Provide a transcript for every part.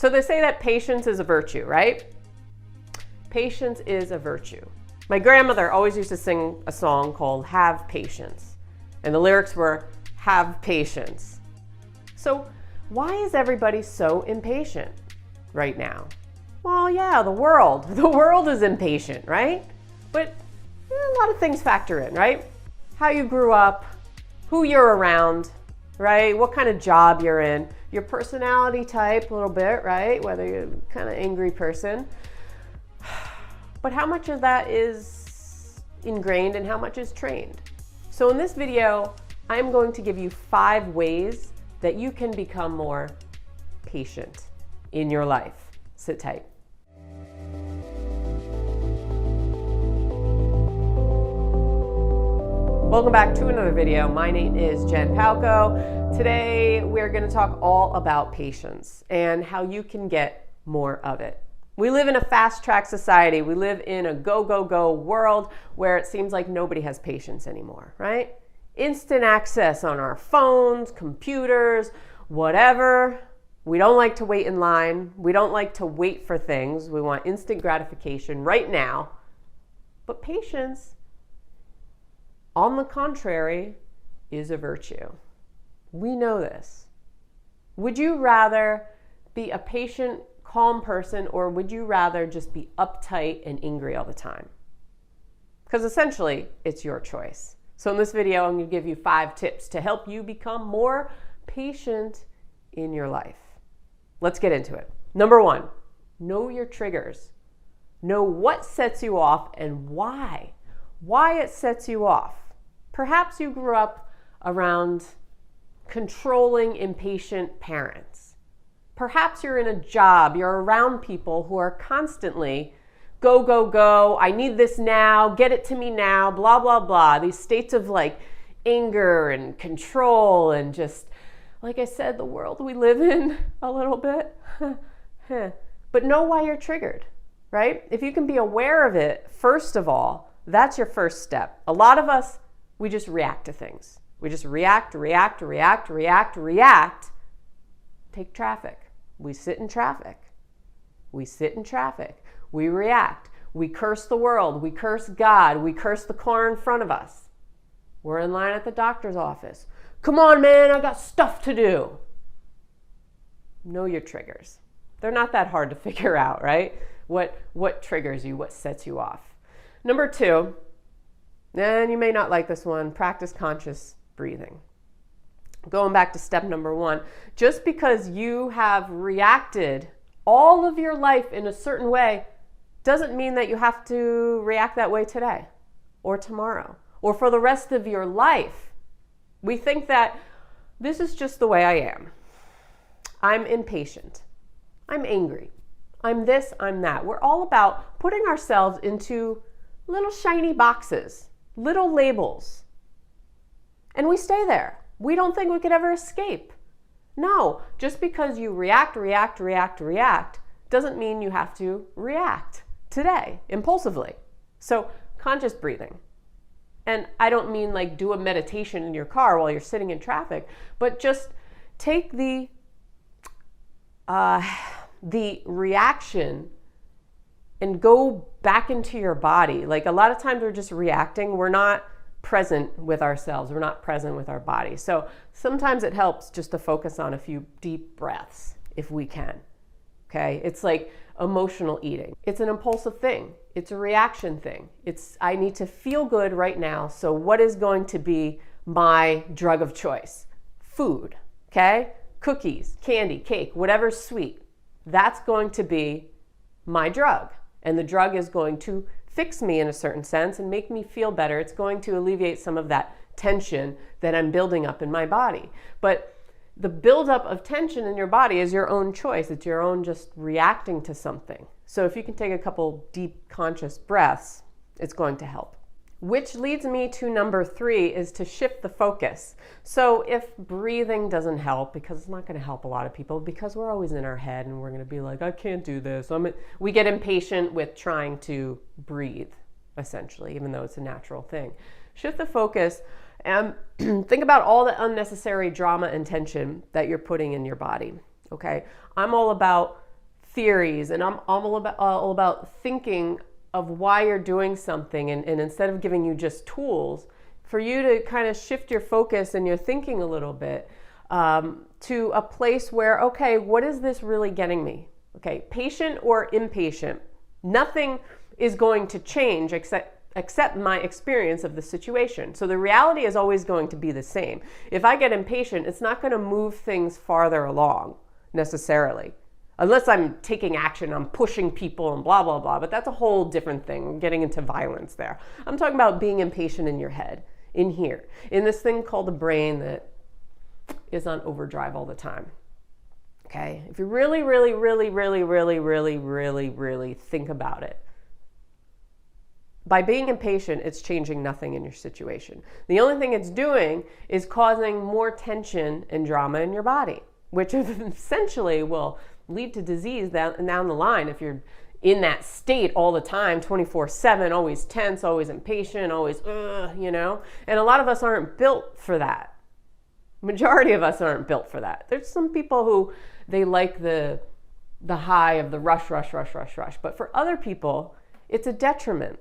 So they say that patience is a virtue, right? Patience is a virtue. My grandmother always used to sing a song called Have Patience. And the lyrics were, have patience. So why is everybody so impatient right now? Well, yeah, the world is impatient, right? But a lot of things factor in, right? How you grew up, who you're around, right? What kind of job you're in, your personality type a little bit, right? Whether you're kind of angry person. But how much of that is ingrained and how much is trained? So in this video, I'm going to give you 5 ways that you can become more patient in your life. Sit tight. Welcome back to another video. My name is Jen Palco. Today we're going to talk all about patience and how you can get more of it. We live in a fast-track society. We live in a go world where it seems like nobody has patience anymore, right? Instant access on our phones, computers, whatever. We don't like to wait in line. We don't like to wait for things. We want instant gratification right now. But patience, on the contrary, is a virtue. We know this. Would you rather be a patient, calm person, or would you rather just be uptight and angry all the time? Because essentially, it's your choice. So in this video, I'm going to give you 5 tips to help you become more patient in your life. Let's get into it. Number 1, know your triggers. Know what sets you off and why. Why it sets you off. Perhaps you grew up around controlling, impatient parents. Perhaps you're in a job, you're around people who are constantly go, I need this now, get it to me now, blah, blah, blah. These states of like anger and control and just, like I said, the world we live in a little bit. But know why you're triggered, right? If you can be aware of it, first of all, that's your first step. A lot of us, we just react to things. We just react. Take traffic. We sit in traffic. We react. We curse the world. We curse God. We curse the car in front of us. We're in line at the doctor's office. Come on, man, I got stuff to do. Know your triggers. They're not that hard to figure out, right? What triggers you? What sets you off? Number 2, and you may not like this one, practice conscious breathing. Going back to step number 1, just because you have reacted all of your life in a certain way doesn't mean that you have to react that way today or tomorrow or for the rest of your life. We think that this is just the way I am. I'm impatient. I'm angry. I'm this, I'm that. We're all about putting ourselves into little shiny boxes, little labels. And we stay there. We don't think we could ever escape. No, just because you react doesn't mean you have to react today impulsively. So conscious breathing. And I don't mean like do a meditation in your car while you're sitting in traffic, but just take the reaction and go back into your body. Like a lot of times we're just reacting. We're not present with ourselves. We're not present with our body. So sometimes it helps just to focus on a few deep breaths if we can. Okay? It's like emotional eating. It's an impulsive thing. It's a reaction thing. I need to feel good right now. So what is going to be my drug of choice? Food. Okay? Cookies, candy, cake, whatever's sweet. That's going to be my drug. And the drug is going to fix me in a certain sense and make me feel better. It's going to alleviate some of that tension that I'm building up in my body. But the buildup of tension in your body is your own choice. It's your own just reacting to something. So if you can take a couple deep conscious breaths, it's going to help. Which leads me to number 3 is to shift the focus. So if breathing doesn't help, because it's not going to help a lot of people, because we're always in our head and we're going to be like, I can't do this. We get impatient with trying to breathe, essentially, even though it's a natural thing. Shift the focus and think about all the unnecessary drama and tension that you're putting in your body, okay? I'm all about theories, and I'm all about thinking of why you're doing something, and instead of giving you just tools, for you to kind of shift your focus and your thinking a little bit to a place where, okay, what is this really getting me? Okay, patient or impatient, nothing is going to change except my experience of the situation. So the reality is always going to be the same. If I get impatient, it's not going to move things farther along necessarily. Unless I'm taking action, I'm pushing people and blah, blah, blah. But that's a whole different thing. We're getting into violence there. I'm talking about being impatient in your head, in here, in this thing called the brain that is on overdrive all the time. Okay? If you really, really, really, really, really, really, really, really think about it, by being impatient, it's changing nothing in your situation. The only thing it's doing is causing more tension and drama in your body, which essentially will lead to disease down the line if you're in that state all the time, 24/7, always tense, always impatient, always, And a lot of us aren't built for that. Majority of us aren't built for that. There's some people who, they like the high of the rush. But for other people, it's a detriment.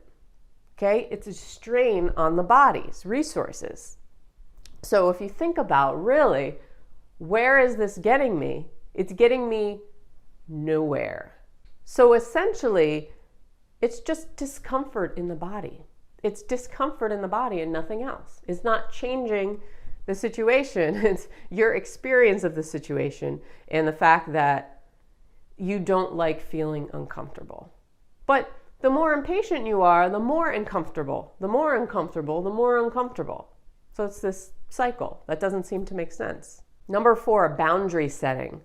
Okay? It's a strain on the body's resources. So if you think about really, where is this getting me? It's getting me nowhere. So essentially, it's just discomfort in the body. It's discomfort in the body and nothing else. It's not changing the situation. It's your experience of the situation and the fact that you don't like feeling uncomfortable. But the more impatient you are, the more uncomfortable. The more uncomfortable, the more uncomfortable. So it's this cycle that doesn't seem to make sense. Number 4, boundary setting.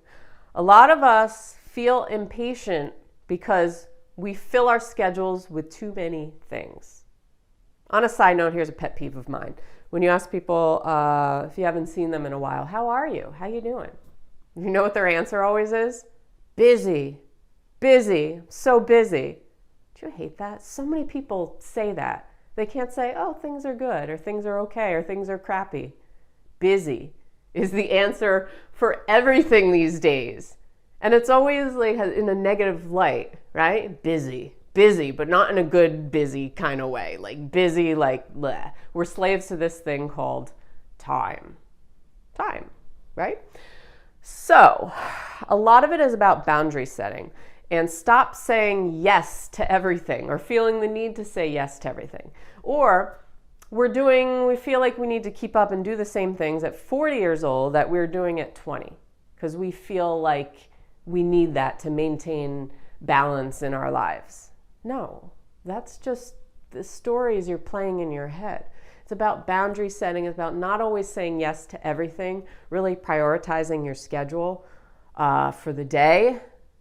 A lot of us feel impatient because we fill our schedules with too many things. On a side note, here's a pet peeve of mine. When you ask people, if you haven't seen them in a while, how are you? How you doing? You know what their answer always is? Busy, so busy. Do you hate that? So many people say that. They can't say, oh, things are good, or things are okay, or things are crappy. Busy is the answer for everything these days. And it's always like in a negative light, right? Busy, but not in a good busy kind of way. Like busy, like bleh. We're slaves to this thing called time, right? So a lot of it is about boundary setting, and stop saying yes to everything or feeling the need to say yes to everything. Or we feel like we need to keep up and do the same things at 40 years old that we're doing at 20 because we feel like we need that to maintain balance in our lives. No, that's just the stories you're playing in your head. It's about boundary setting. It's about not always saying yes to everything, really prioritizing your schedule for the day.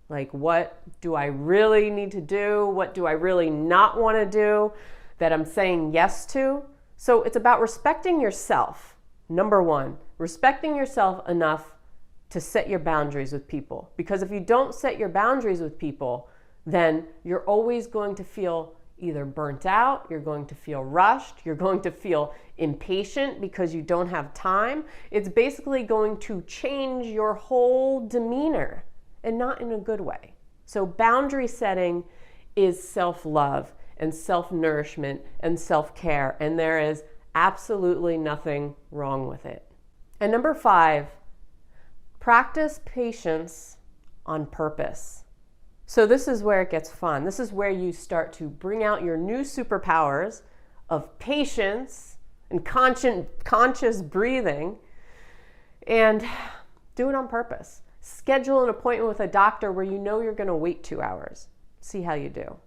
Like, what do I really need to do? What do I really not want to do that I'm saying yes to? So it's about respecting yourself. Number 1, respecting yourself enough to set your boundaries with people. Because if you don't set your boundaries with people, then you're always going to feel either burnt out, you're going to feel rushed, you're going to feel impatient because you don't have time. It's basically going to change your whole demeanor, and not in a good way. So boundary setting is self-love and self-nourishment and self-care, and there is absolutely nothing wrong with it. And number 5, practice patience on purpose. So this is where it gets fun. This is where you start to bring out your new superpowers of patience and conscious breathing, and do it on purpose. Schedule an appointment with a doctor where you know you're going to wait 2 hours. See how you do.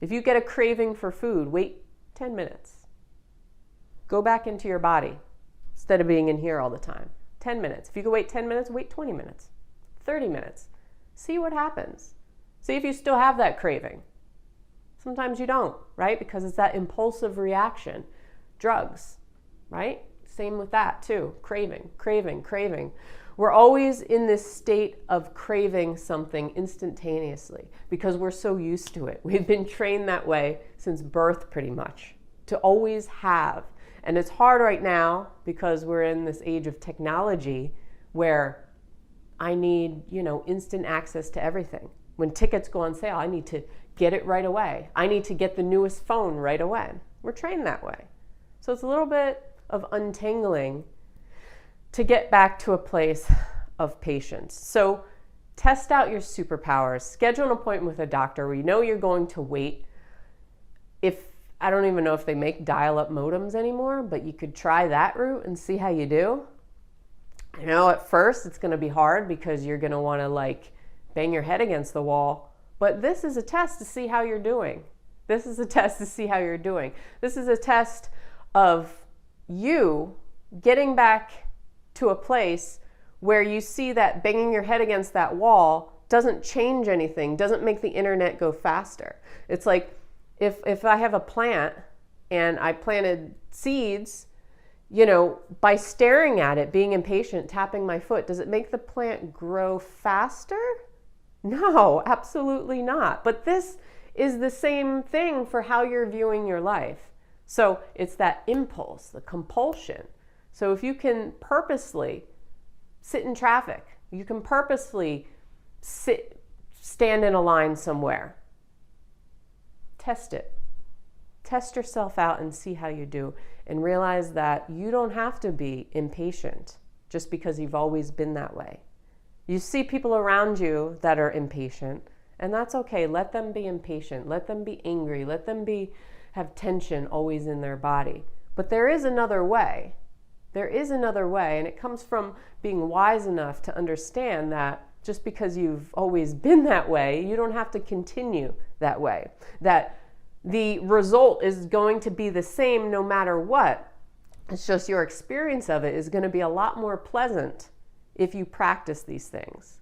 If you get a craving for food, wait 10 minutes. Go back into your body instead of being in here all the time. 10 minutes. If you can wait 10 minutes, wait 20 minutes, 30 minutes. See what happens. See if you still have that craving. Sometimes you don't, right? Because it's that impulsive reaction. Drugs, right? Same with that too. Craving. We're always in this state of craving something instantaneously because we're so used to it. We've been trained that way since birth pretty much, to always have. And it's hard right now because we're in this age of technology where I need, instant access to everything. When tickets go on sale, I need to get it right away. I need to get the newest phone right away. We're trained that way. So it's a little bit of untangling to get back to a place of patience. So test out your superpowers. Schedule an appointment with a doctor where you know you're going to wait. I don't even know if they make dial-up modems anymore, but you could try that route and see how you do. I know at first it's going to be hard because you're going to want to bang your head against the wall, but this is a test to see how you're doing. This is a test to see how you're doing. This is a test of you getting back to a place where you see that banging your head against that wall doesn't change anything, doesn't make the internet go faster. It's like if I have a plant and I planted seeds, by staring at it, being impatient, tapping my foot, does it make the plant grow faster? No, absolutely not. But this is the same thing for how you're viewing your life. So it's that impulse, the compulsion. So if you can purposely sit in traffic, you can purposely stand in a line somewhere, test it. Test yourself out and see how you do, and realize that you don't have to be impatient just because you've always been that way. You see people around you that are impatient, and that's okay. Let them be impatient. Let them be angry. Let them have tension always in their body. But there is another way. There is another way, and it comes from being wise enough to understand that just because you've always been that way, you don't have to continue that way. That the result is going to be the same no matter what. It's just your experience of it is going to be a lot more pleasant if you practice these things.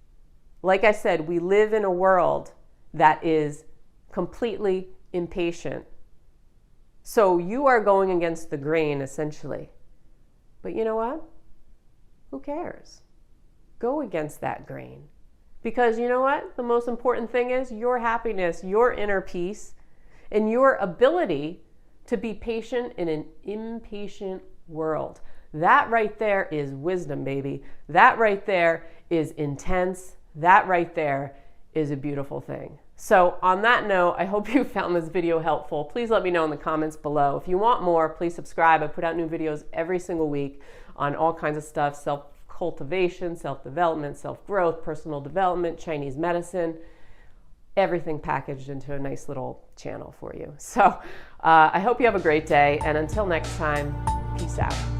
Like I said, we live in a world that is completely impatient. So you are going against the grain, essentially. But you know what? Who cares? Go against that grain. Because you know what? The most important thing is your happiness, your inner peace, and your ability to be patient in an impatient world. That right there is wisdom, baby. That right there is intense. That right there is a beautiful thing. So on that note, I hope you found this video helpful. Please let me know in the comments below. If you want more, please subscribe. I put out new videos every single week on all kinds of stuff: self-cultivation, self-development, self-growth, personal development, Chinese medicine, everything packaged into a nice little channel for you. So I hope you have a great day, and until next time, peace out.